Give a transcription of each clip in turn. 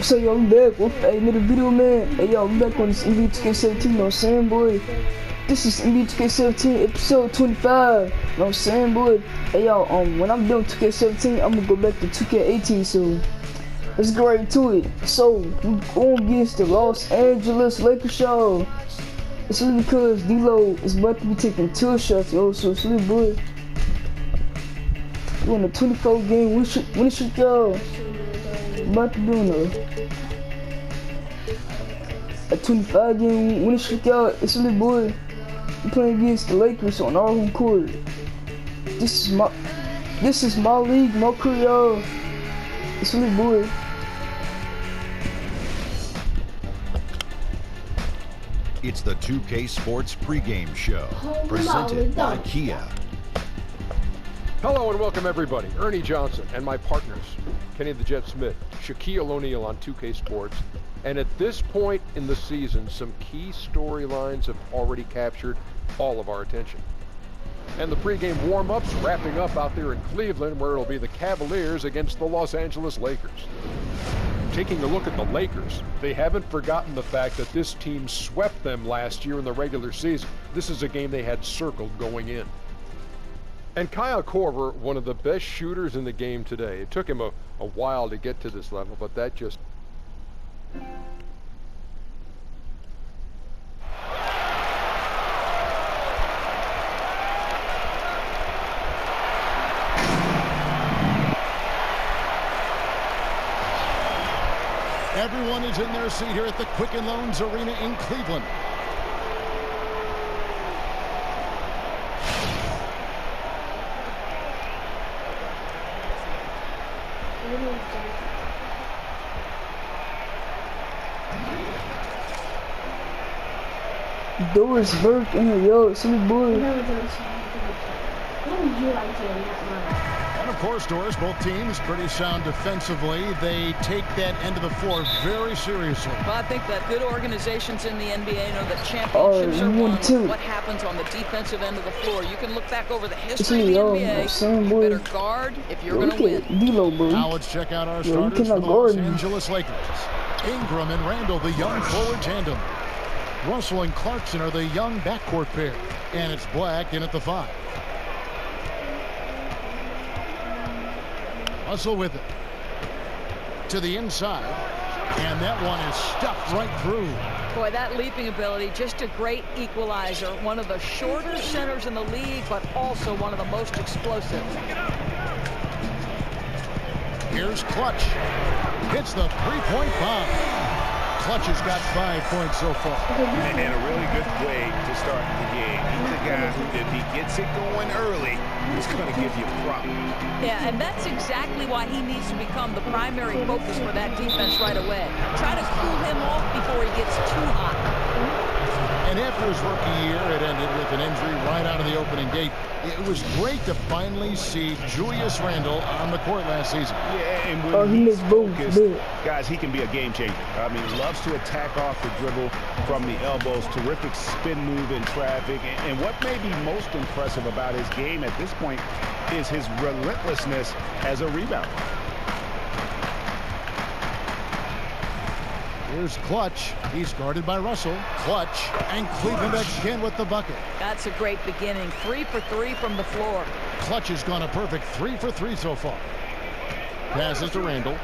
So yo, we back. Hey, another video, man. Hey, yo, we back on this NBA 2K17. You know what I'm saying, boy? This is NBA 2K17 episode 25. You know what I'm saying, boy? Hey, yo, when I'm done with 2K17, I'm gonna go back to 2K18. So let's get right into it. So we going against the Los Angeles Lakers, y'all. It's really because D-Lo is about to be taking 2 shots, yo. So it's really, boy. We on a 24 game winning streak, y'all. About to be on a 25 game winning streak, y'all. It's really, boy. We playing against the Lakers on our home court. This is my league, my career, y'all. It's really, boy. It's the 2K Sports pregame show, presented by Kia. Hello and welcome everybody. Ernie Johnson and my partners, Kenny the Jet Smith, Shaquille O'Neal on 2K Sports. And at this point in the season, some key storylines have already captured all of our attention. And the pregame warm-ups wrapping up out there in Cleveland, where it'll be the Cavaliers against the Los Angeles Lakers. Taking a look at the Lakers, they haven't forgotten the fact that this team swept them last year in the regular season. This is a game they had circled going in. And Kyle Korver, one of the best shooters in the game today. It took him a while to get to this level, but that just... Everyone is in their seat here at the Quicken Loans Arena in Cleveland. Doris Burke in here, yo. It's really, boy. And of course, Doris, both teams pretty sound defensively. They take that end of the floor very seriously. Well, I think that good organizations in the NBA know that championships are won with what happens on the defensive end of the floor. You can look back over the history of the NBA. You better guard if you're going to win. D-Lo, bro. Now let's check out our starters for the Los Angeles Lakers. Ingram and Randall, the young forward tandem. Russell and Clarkson are the young backcourt pair. And it's Black in at the 5. Russell with it. To the inside. And that one is stuffed right through. Boy, that leaping ability, just a great equalizer. One of the shorter centers in the league, but also one of the most explosive. Here's Clutch. Hits the three-point bomb. Clutch has got 5 points so far. And a really good way to start the game. He's a guy who, if he gets it going early, he's going to give you problems. Yeah, and that's exactly why he needs to become the primary focus for that defense right away. Try to cool him off before he gets too hot. And after his rookie year, it ended with an injury right out of the opening gate. It was great to finally see Julius Randle on the court last season. Yeah, and when he's focused, guys, he can be a game changer. I mean, he loves to attack off the dribble from the elbows, terrific spin move in traffic. And what may be most impressive about his game at this point is his relentlessness as a rebounder. Here's Clutch. He's guarded by Russell. Clutch. And Cleveland again with the bucket. That's a great beginning. 3 for 3 from the floor. Clutch has gone a perfect 3 for 3 so far. Passes to Randall.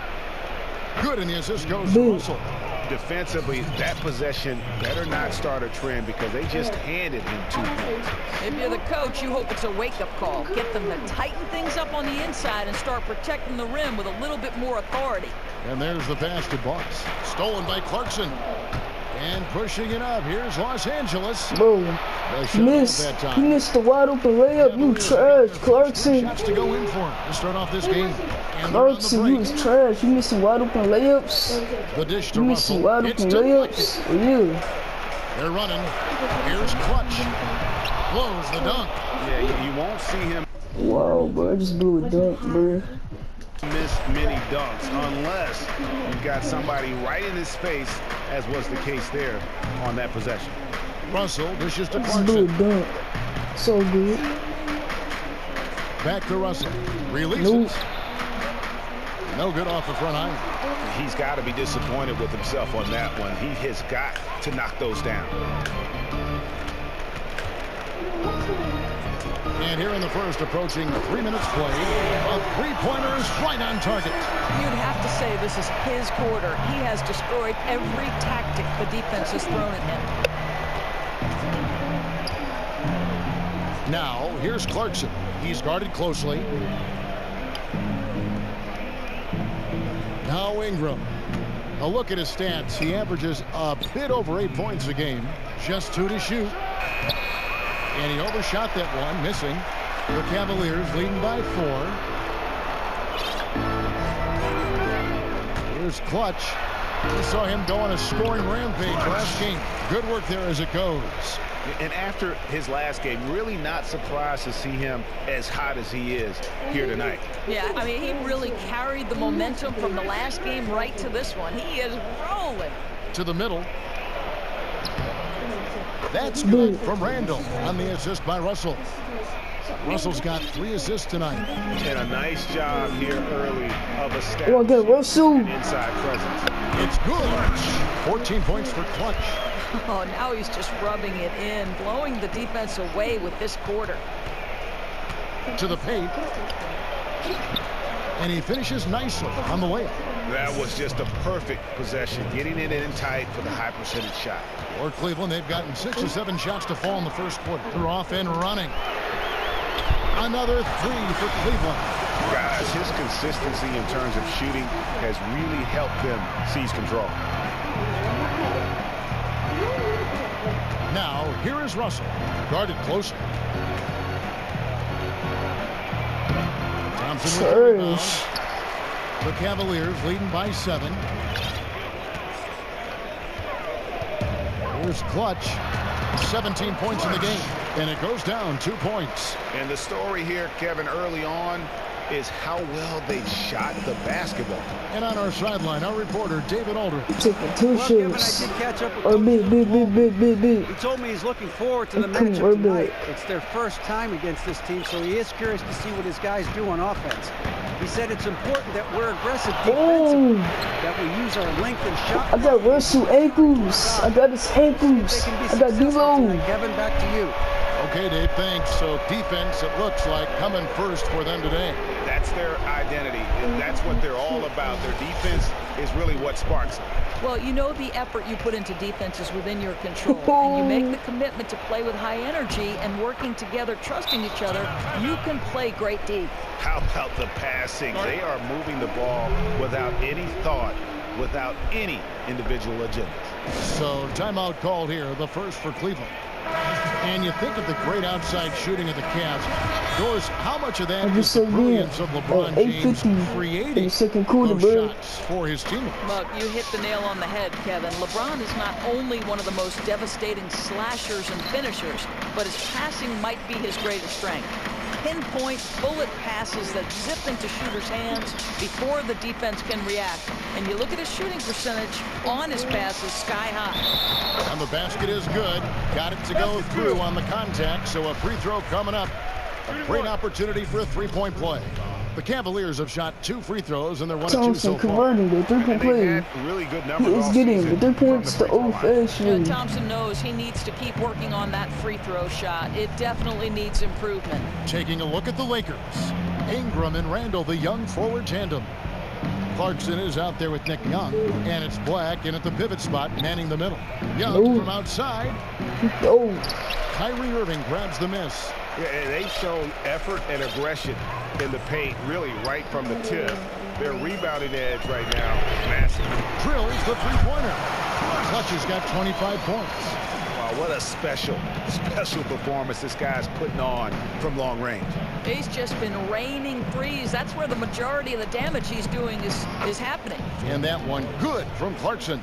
Good, and the assist goes to Russell. Defensively, that possession better not start a trend because they just handed him 2 points. If you're the coach, you hope it's a wake-up call. Get them to tighten things up on the inside and start protecting the rim with a little bit more authority. And there's the pass to Bucks. Stolen by Clarkson. And pushing it up. Here's Los Angeles. Boom. He missed the wide open layup. You trash, Clarkson. Shots to go in for him to start off this game. Clarkson, you was trash. You missing wide open layups. The dish to you Russell. missing wide open layups. Yeah. They're running. Here's Clutch. Blows the dunk. Yeah, you won't see him. Wow, bro. I just blew a dunk, bro. Miss many dunks unless you've got somebody right in his face, as was the case there on that possession. Russell dishes to Just blew Clarkson. a dunk. So good. Back to Russell. Releases. No good off the front iron. He's got to be disappointed with himself on that one. He has got to knock those down. And here in the first, approaching 3 minutes played, a three-pointer is right on target. You'd have to say this is his quarter. He has destroyed every tactic the defense has thrown at him. Now, here's Clarkson. He's guarded closely. Now Ingram. A look at his stats. He averages a bit over 8 points a game. Just 2 to shoot. And he overshot that one, missing. The Cavaliers leading by 4. Here's Clutch. We saw him go on a scoring rampage last game. Good work there as it goes. And after his last game, really not surprised to see him as hot as he is here tonight. Yeah, I mean, he really carried the momentum from the last game right to this one. He is rolling. To the middle. That's good from Randall on the assist by Russell. Russell's got 3 assists tonight. And a nice job here early of establishing Russell. Inside presence. It's good. 14 points for Clutch. Oh, now he's just rubbing it in, blowing the defense away with this quarter. To the paint. And he finishes nicely on the layup. That was just a perfect possession, getting it in tight for the high percentage shot. For Cleveland, they've gotten 6 or 7 shots to fall in the first quarter. They're off and running. Another 3 for Cleveland. Guys, his consistency in terms of shooting has really helped them seize control. Now, here is Russell, guarded closely. Thompson with the rebound. The Cavaliers leading by 7. Here's Clutch. 17 points in the game, and it goes down 2 points. And the story here, Kevin, early on is how well they shot the basketball. And on our sideline, our reporter, David Aldridge. Taking 2 Kevin, I shots. did catch up with Or big. He told me he's looking forward to the matchup tonight. It's their first time against this team, so he is curious to see what his guys do on offense. He said it's important that we're aggressive defensively, that we use our length and shot. I got Russell ankles. I got his ankles. I got D-Lo. Kevin, back to you. Okay, Dave, thanks. So defense, it looks like, coming first for them today. That's their identity, and that's what they're all about. Their defense is really what sparks them. Well, you know the effort you put into defense is within your control. And you make the commitment to play with high energy and working together, trusting each other, you can play great D. How about the passing? They are moving the ball without any thought, without any individual agenda. So timeout called here, the first for Cleveland. And you think of the great outside shooting of the Cavs. Doris, how much of that is the brilliance of LeBron James creating those shots for his teammates? Look, you hit the nail on the head, Kevin. LeBron is not only one of the most devastating slashers and finishers, but his passing might be his greatest strength. Pinpoint bullet passes that zip into shooters' hands before the defense can react. And you look at his shooting percentage on his passes, sky high. And the basket is good. Got it to go through on the contact, so a free throw coming up. A great opportunity for a three-point play. The Cavaliers have shot 2 free throws, and they're 1 of 2 so far. Converting the 3-point play. Really good He numbers is getting the 3 points the old-fashioned. Thompson knows he needs to keep working on that free throw shot. It definitely needs improvement. Taking a look at the Lakers. Ingram and Randall, the young forward tandem. Clarkson is out there with Nick Young, and it's Black in at the pivot spot, manning the middle. Young from outside. Oh. Kyrie Irving grabs the miss. Yeah, and they've shown effort and aggression in the paint, really right from the tip. Their rebounding edge right now, massive. Drills the three-pointer. Clutch has got 25 points. Wow, what a special performance this guy's putting on from long range. He's just been raining threes. That's where the majority of the damage he's doing is happening. And that one good from Clarkson.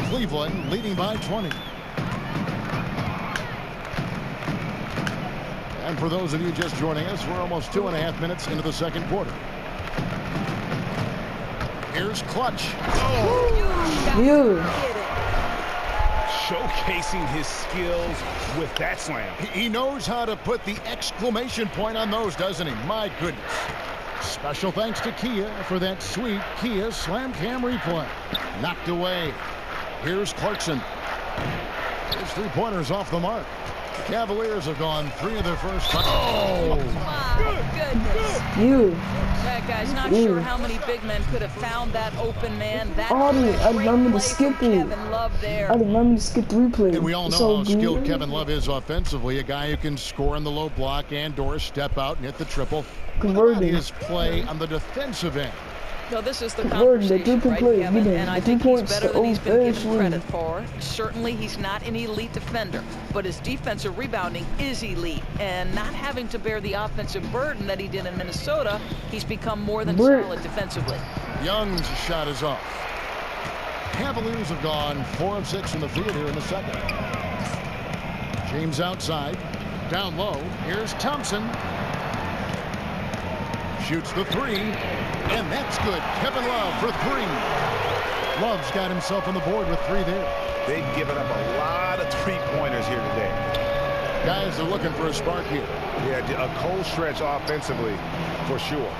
Cleveland leading by 20. And for those of you just joining us, we're almost 2.5 minutes into the second quarter. Here's Clutch. You. showcasing his skills with that slam. He knows how to put the exclamation point on those, doesn't he? My goodness. Special thanks to Kia for that sweet Kia Slam Cam replay. Knocked away. Here's Clarkson. His three-pointers off the mark. Cavaliers have gone 3 of their first 5. Oh, my goodness. You. That guy's not sure how many big men could have found that open man. That I didn't remember to skip it. Kevin Love there. I didn't remember to skip the replay. And we all know how skilled Kevin Love is offensively. A guy who can score in the low block and Doris step out and hit the triple. Converting. His play on the defensive end. No, this is the Converting, conversation, right, play, Kevin? And I think he's better than he's been given Ashley. credit for. Certainly, he's not an elite defender, but his defensive rebounding is elite. And not having to bear the offensive burden that he did in Minnesota, he's become more than solid defensively. Young's shot is off. Cavaliers have gone 4 of 6 from the field here in the second. James outside. Down low. Here's Thompson. Shoots the three. And that's good. Kevin Love for 3. Love's got himself on the board with 3 there. They've given up a lot of three-pointers here today. Guys are looking for a spark here. Yeah, a cold stretch offensively for sure.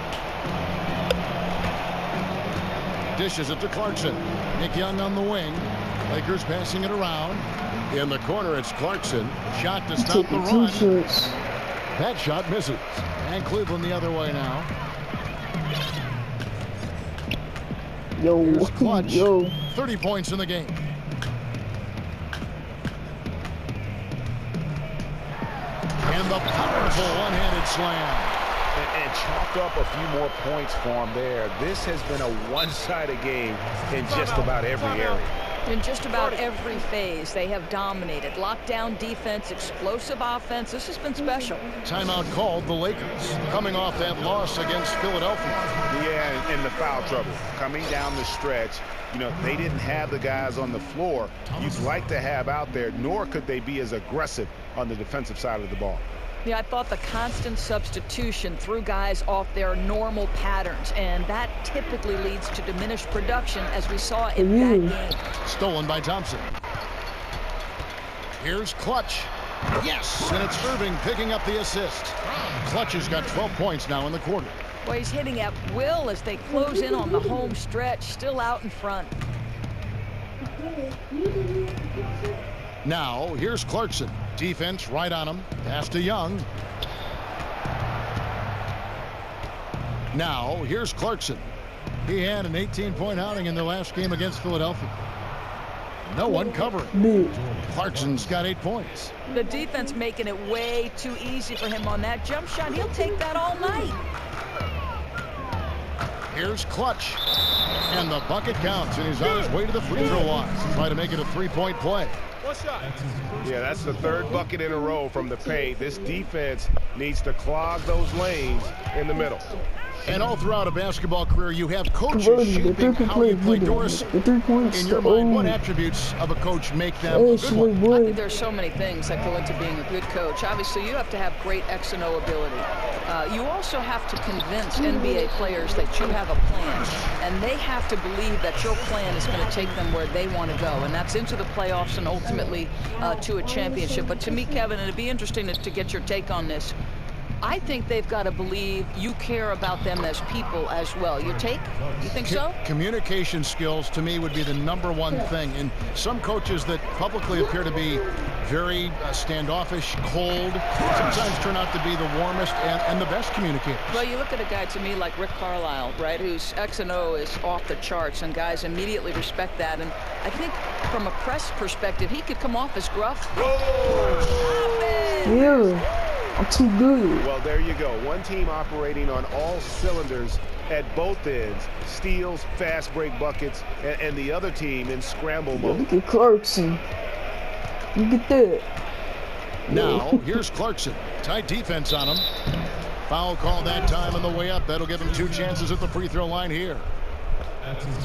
Dishes it to Clarkson. Nick Young on the wing. Lakers passing it around. In the corner, it's Clarkson. Shot to stop the run. That shot misses. And Cleveland the other way now. Yo, Clutch. yo. 30 points in the game. And the powerful one-handed slam. And chalk up a few more points for him there. This has been a one-sided game in just about every area. In just about every phase, they have dominated. Lockdown defense, explosive offense. This has been special. Timeout called the Lakers, coming off that loss against Philadelphia. Yeah, in the foul trouble. Coming down the stretch, you know, they didn't have the guys on the floor you'd like to have out there, nor could they be as aggressive on the defensive side of the ball. Yeah, I thought the constant substitution threw guys off their normal patterns, and that typically leads to diminished production, as we saw in that game. Stolen by Thompson. Here's Clutch. Yes, and it's Irving picking up the assist. Clutch has got 12 points now in the quarter. Well, he's hitting at will as they close in on the home stretch, still out in front. Now, here's Clarkson. Defense right on him. Pass to Young. Now, here's Clarkson. He had an 18-point outing in the last game against Philadelphia. No one covering. Clarkson's got 8 points. The defense making it way too easy for him on that jump shot. He'll take that all night. Here's Clutch. And the bucket counts, and he's on his way to the free throw line to try to make it a 3-point play. Yeah, that's the 3rd bucket in a row from the paint. This defense needs to clog those lanes in the middle. And all throughout a basketball career, you have coaches shaping how you play. Doris, in your mind, what attributes of a coach make them a good one? I think there's so many things that go into being a good coach. Obviously, you have to have great X and O ability. You also have to convince NBA players that you have a plan, and they have to believe that your plan is going to take them where they want to go, and that's into the playoffs and ultimately to a championship. But to me, Kevin, it'd be interesting to get your take on this. I think they've got to believe you care about them as people as well. Your take? You think so? Communication skills, to me, would be the #1 thing. And some coaches that publicly appear to be very standoffish, cold, sometimes turn out to be the warmest and the best communicators. Well, you look at a guy to me like Rick Carlisle, right, whose X and O is off the charts, and guys immediately respect that. And I think from a press perspective, he could come off as gruff. Yeah. I'm too good. Well, there you go. One team operating on all cylinders at both ends. Steals, fast break buckets, and the other team in scramble mode. Look at Clarkson. Look at that. Now, here's Clarkson. Tight defense on him. Foul call that time on the way up. That'll give him 2 chances at the free throw line here.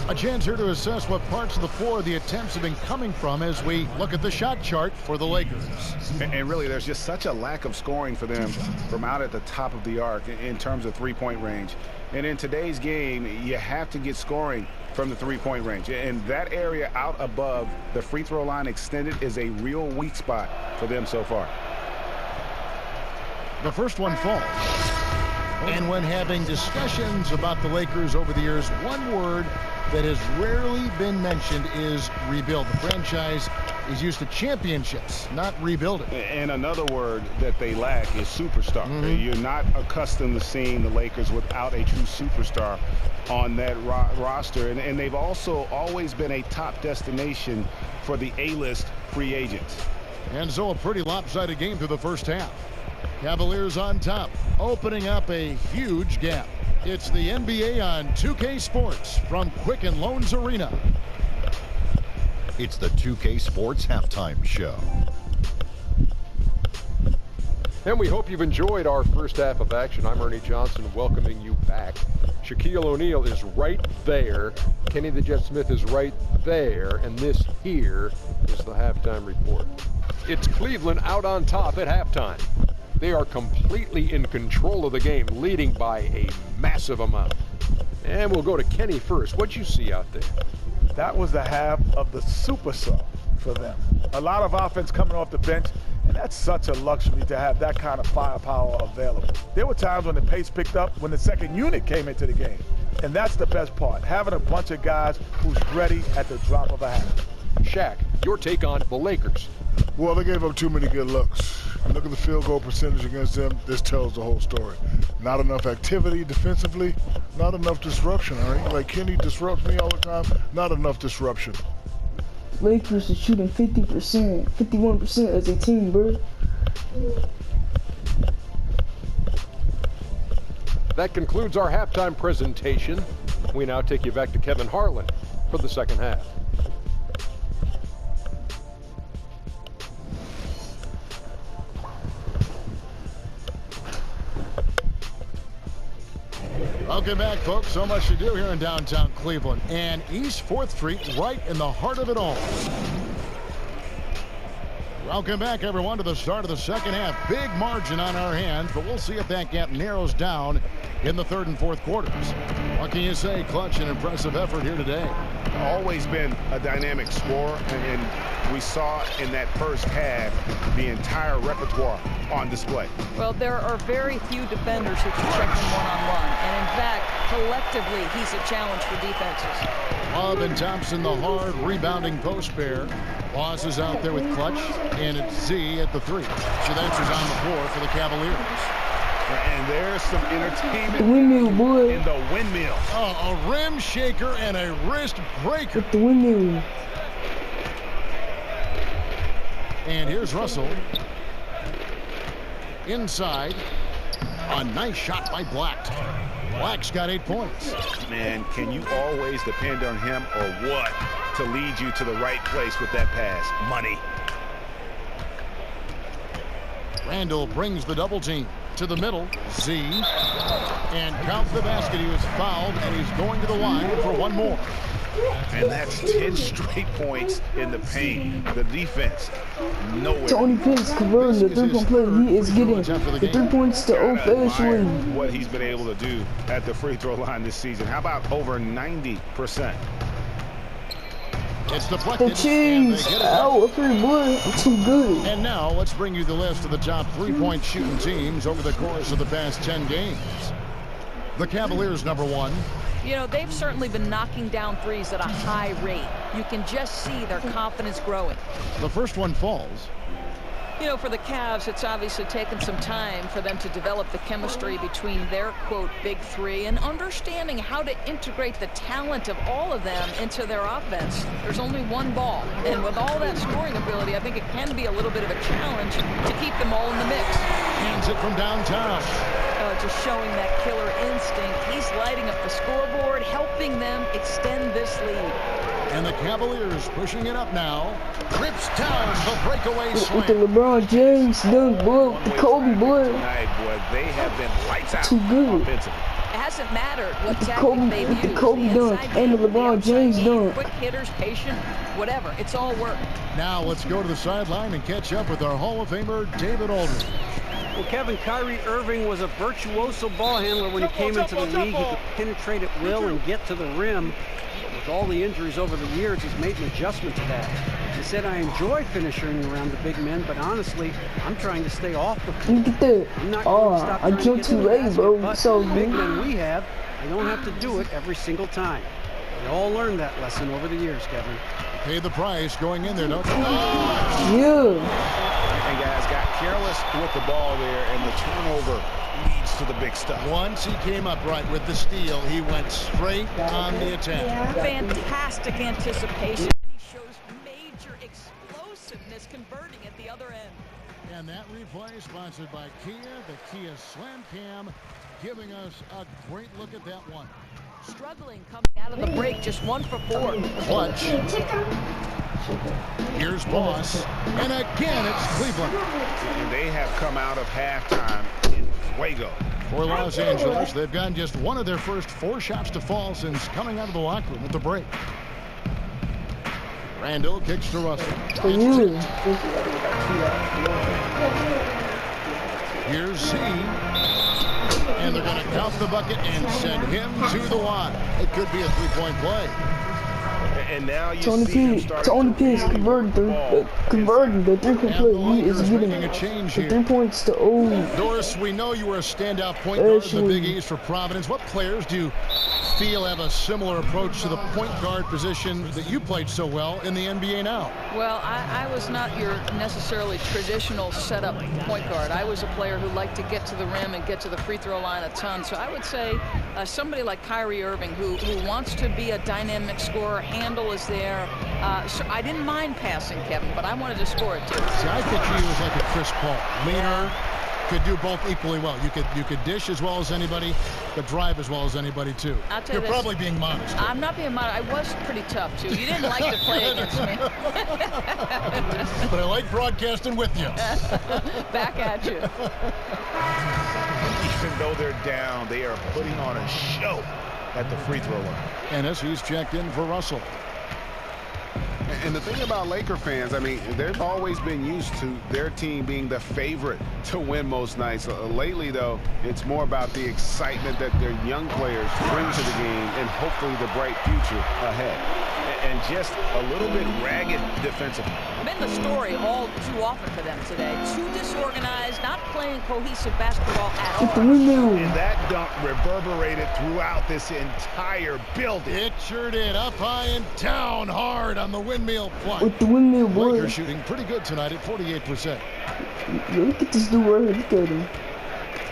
A chance here to assess what parts of the floor the attempts have been coming from as we look at the shot chart for the Lakers. And really, there's just such a lack of scoring for them from out at the top of the arc in terms of three-point range. And in today's game, you have to get scoring from the three-point range. And that area out above the free throw line extended is a real weak spot for them so far. The first one falls. And when having discussions about the Lakers over the years, one word that has rarely been mentioned is rebuild. The franchise is used to championships, not rebuilding. And another word that they lack is superstar. You're not accustomed to seeing the Lakers without a true superstar on that roster. And they've also always been a top destination for the A-list free agents. And so a pretty lopsided game through the first half. Cavaliers on top, opening up a huge gap. It's the NBA on 2K Sports from Quicken Loans Arena. It's the 2K Sports Halftime Show. And we hope you've enjoyed our first half of action. I'm Ernie Johnson welcoming you back. Shaquille O'Neal is right there. Kenny the Jet Smith is right there. And this here is the halftime report. It's Cleveland out on top at halftime. They are completely in control of the game, leading by a massive amount. And we'll go to Kenny first. What you see out there? That was the half of the superstar for them. A lot of offense coming off the bench, and that's such a luxury to have that kind of firepower available. There were times when the pace picked up when the second unit came into the game. And that's the best part, having a bunch of guys who's ready at the drop of a hat. Shaq, your take on the Lakers. Well, they gave up too many good looks. Look at the field goal percentage against them. This tells the whole story. Not enough activity defensively, not enough disruption. All right? Like Kenny disrupts me all the time, not enough disruption. Lakers are shooting 50%, 51% as a team, bro. That concludes our halftime presentation. We now take you back to Kevin Harlan for the second half. Welcome back, folks. So much to do here in downtown Cleveland. And East 4th Street right in the heart of it all. Welcome back, everyone, to the start of the second half. Big margin on our hands, but we'll see if that gap narrows down in the third and fourth quarters. What can you say? Clutch and impressive effort here today. Always been a dynamic scorer, and we saw in that first half the entire repertoire on display. Well, there are very few defenders who can check him one-on-one, and in fact, collectively, he's a challenge for defenses. Love and Thompson, the hard rebounding post pair. Boss is out there with Clutch, and it's Z at the three. Shedensher's on the floor for the Cavaliers. And there's some entertainment Windmill, boy. in the windmill. Oh, a rim shaker and a wrist breaker. With the windmill. And here's Russell. Inside. A nice shot by Black. Black's got 8 points. Man, can you always depend on him or what to lead you to the right place with that pass? Money. Randall brings the double team to the middle. Z. And counts the basket. He was fouled, and he's going to the line for one more. And that's 10 straight points in the paint. The defense, nowhere. Tony Pitts converting the three-point play. He is getting the 3 points the old-fashioned way. What he's been able to do at the free throw line this season. How about over 90%? It's deflected. The cheese. Ow, up here, boy. I'm too good. And now let's bring you the list of the top three-point shooting teams over the course of the past 10 games. The Cavaliers, number one. You know, they've certainly been knocking down threes at a high rate. You can just see their confidence growing. The first one falls. You know, for the Cavs, it's obviously taken some time for them to develop the chemistry between their, quote, big three and understanding how to integrate the talent of all of them into their offense. There's only one ball, and with all that scoring ability, I think it can be a little bit of a challenge to keep them all in the mix. Hands it from downtown. Just showing that killer instinct. He's lighting up the scoreboard, helping them extend this lead. And the Cavaliers pushing it up now. Trips down the breakaway slam. With the LeBron James dunk, boy. With the Kobe, boy. Tonight, boy, they have been lights out too good. Offensively. It hasn't mattered what the tactic Kobe, they've with the used. Kobe dunk and the LeBron James dunk. Quick hitters, patient, whatever. It's all worked. Now let's go to the sideline and catch up with our Hall of Famer, David Aldridge. Well, Kevin, Kyrie Irving was a virtuoso ball handler when he came into the league. He could penetrate at will and get to the rim. But with all the injuries over the years, he's made an adjustment to that. He said, I enjoy finishing around the big men, but honestly, I'm trying to stay off the floor. Look at that. I'm not Oh, going to stop I trying to jumped get to too the late, basket, bro. but So the big good. men we have, they don't have to do it every single time. We all learned that lesson over the years, Kevin. Pay the price going in there, don't you? Yeah. And guys got careless with the ball there, and the turnover leads to the big stuff. Once he came upright with the steal, he went straight on the attack. Fantastic anticipation. He shows major explosiveness converting at the other end. And that replay sponsored by Kia, the Kia Slam Cam, giving us a great look at that one. Struggling coming out of the break, just 1 for 4. Clutch. Here's Boss. And again, it's Cleveland. And they have come out of halftime in fuego. For Los Angeles, they've gotten just one of their first 4 shots to fall since coming out of the locker room at the break. Randall kicks to Russell. Here's Z. And they're going to count the bucket and send him to the line. It could be a 3-point play. And now you Tony see him P. starting Tony to P. is converting the 3-point play. He is getting a change the here. 3 points to O. Doris, we know you were a standout point guard in the Big East for Providence. What players do you feel have a similar approach to the point guard position that you played so well in the NBA now? Well, I was not your necessarily traditional setup point guard. I was a player who liked to get to the rim and get to the free throw line a ton. So I would say somebody like Kyrie Irving who wants to be a dynamic scorer, handle is there. So I didn't mind passing, Kevin, but I wanted to score it too. See, I picture you as like a Chris Paul. Leaner, could do both equally well. You could dish as well as anybody, but drive as well as anybody too. I'll tell you You're this, probably being modest. I'm not being modest. I was pretty tough too. You didn't like to play against me. But I like broadcasting with you. Back at you. Even though they're down, they are putting on a show at the free throw line. Ennis, he's checked in for Russell. And the thing about Laker fans, I mean, they've always been used to their team being the favorite to win most nights. Lately, though, it's more about the excitement that their young players bring to the game and hopefully the bright future ahead. And just a little bit ragged defensively. Been the story all too often for them today. Too disorganized, not playing cohesive basketball at all. And that dunk reverberated throughout this entire building. It sure did. Up high and down hard on the windmill plot. With the windmill, boy. Lakers shooting pretty good tonight at 48%. Look at this dude right here. Look at him.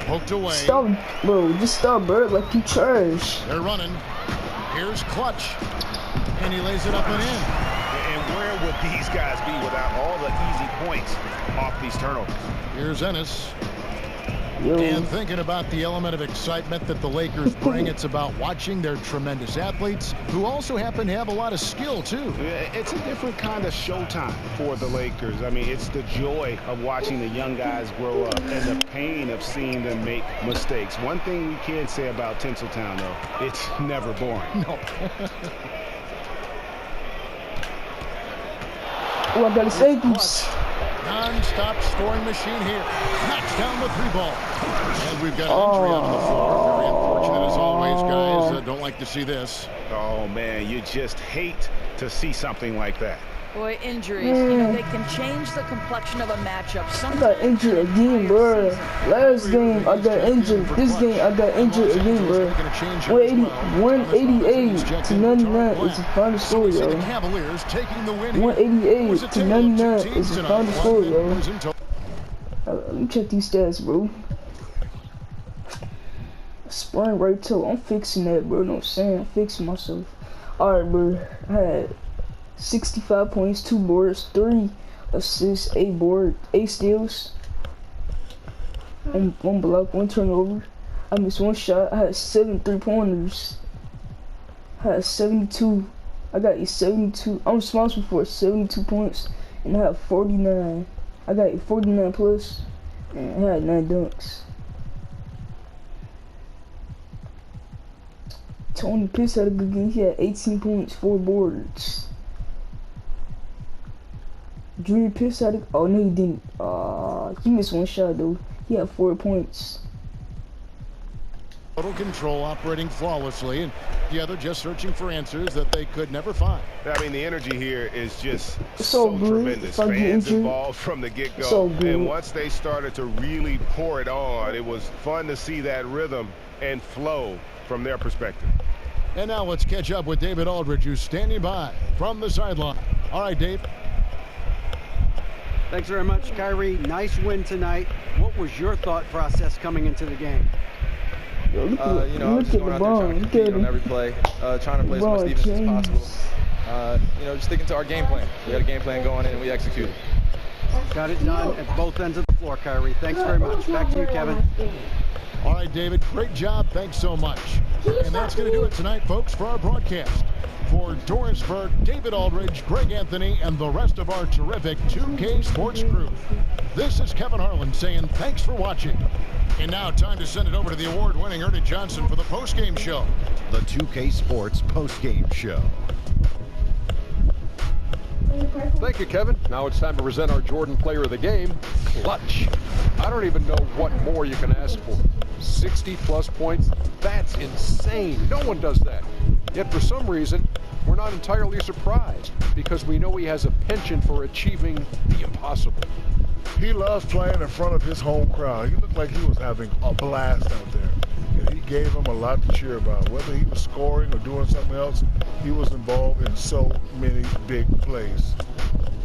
Poked away. Stop, bro. Just stop, bro. Like you trash. They're running. Here's Clutch. And he lays it up and in. And where would these guys be without all the easy points off these turnovers? Here's Ennis. Yo. And thinking about the element of excitement that the Lakers bring, it's about watching their tremendous athletes who also happen to have a lot of skill, too. It's a different kind of showtime for the Lakers. I mean, it's the joy of watching the young guys grow up and the pain of seeing them make mistakes. One thing we can say about Tinseltown, though, it's never boring. No. Oh, I gotta say this. Non-stop scoring machine here. Knocks down the 3-ball. And we've got an injury on the floor. Very unfortunate as always, guys. Don't like to see this. Oh, man, you just hate to see something like that. Boy, injuries, you know, they can change the complexion of a matchup. I got injured again, bro. Last game, I got injured. This game, I got injured again, bro. 188 to 99 is the final score, yo. 188 to 99 is the final score, yo. Let me check these stats, bro. Sprained right toe. I'm fixing that, bro. You know what I'm saying? I'm fixing myself. Alright, bro. I had 65 points, 2 boards, 3 assists, 8 steals, 1 block, 1 turnover. I missed 1 shot. I had 7 3-pointers. I had 72. I got 72. I'm responsible for 72 points, and I had 49. I got 49 plus, and I had 9 dunks. Tony Pierce had a good game. He had 18 points, 4 boards. Junior Pierce had oh no he didn't. He missed 1 shot though. He had 4 points. Total control, operating flawlessly, and the other just searching for answers that they could never find. I mean, the energy here is just so tremendous. Fans involved from the get-go, and once they started to really pour it on, it was fun to see that rhythm and flow from their perspective. And now let's catch up with David Aldridge, who's standing by from the sideline. All right, Dave. Thanks very much, Kyrie. Nice win tonight. What was your thought process coming into the game? Yo, you know, I was just going out there trying to compete on every play, trying to play as much defense as possible. You know, just sticking to our game plan. We had a game plan going in and we executed. Got it done at both ends of the floor, Kyrie. Thanks very much. Back to you, Kevin. All right, David, great job. Thanks so much. And that's going to do it tonight, folks, for our broadcast. For Doris Burke, David Aldridge, Greg Anthony, and the rest of our terrific 2K Sports crew, this is Kevin Harlan saying thanks for watching. And now time to send it over to the award-winning Ernie Johnson for the post-game show. The 2K Sports post-game show. Thank you, Kevin. Now it's time to present our Jordan Player of the Game, Clutch. I don't even know what more you can ask for. 60-plus points? That's insane. No one does that. Yet for some reason, we're not entirely surprised because we know he has a penchant for achieving the impossible. He loves playing in front of his home crowd. He looked like he was having a blast out there. And he gave them a lot to cheer about. Whether he was scoring or doing something else, he was involved in so many big plays.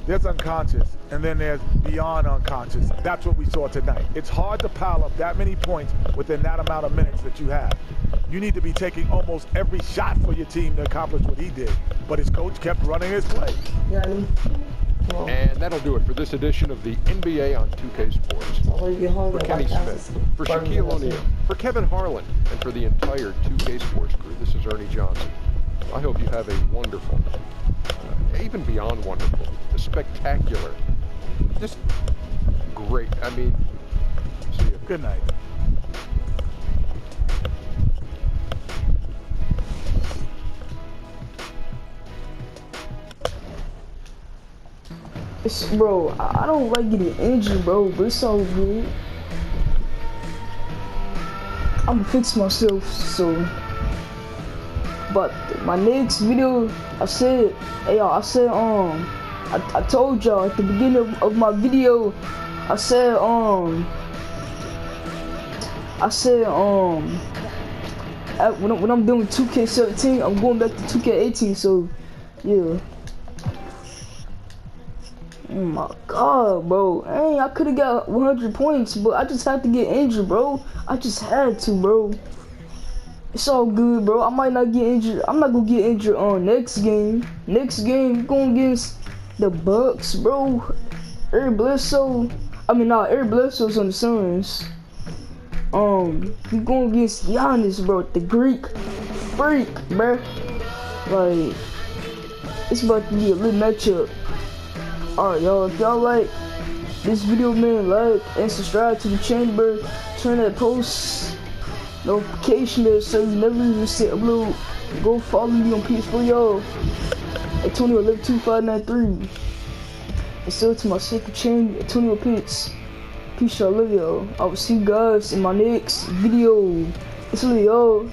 There's unconscious, and then there's beyond unconscious. That's what we saw tonight. It's hard to pile up that many points within that amount of minutes that you have. You need to be taking almost every shot for your team to accomplish what he did. But his coach kept running his play. And that'll do it for this edition of the NBA on 2K Sports. For Kenny Smith, for Shaquille O'Neal, for Kevin Harlan, and for the entire 2K Sports crew, this is Ernie Johnson. I hope you have a wonderful, even beyond wonderful, a spectacular, just great. I mean, see you. Good night. Bro, I don't like getting injured, bro, but it's all good. I'm gonna fix myself, so. But my next video, I said, hey y'all, I told y'all at the beginning of my video, I said, when I'm doing 2K17, I'm going back to 2K18, so, yeah. Oh my god, bro. Hey, I could have got 100 points, but I just had to get injured, bro. I just had to, bro. It's all good, bro. I might not get injured. I'm not gonna get injured on next game. Next game, we're going against the Bucks, bro. Eric Bledsoe. Eric Bledsoe's on the Suns. We're going against Giannis, bro. The Greek freak, bro. Like, it's about to be a lit matchup. Alright, y'all, if y'all like this video, man, like and subscribe to the channel, bro. Turn that post notification bell so you never even see upload. Go follow me on PS4, y'all. Antonio 112593. And still to my second channel, Antonio Pitts. Peace, y'all. Love y'all. I will see you guys in my next video. It's y'all.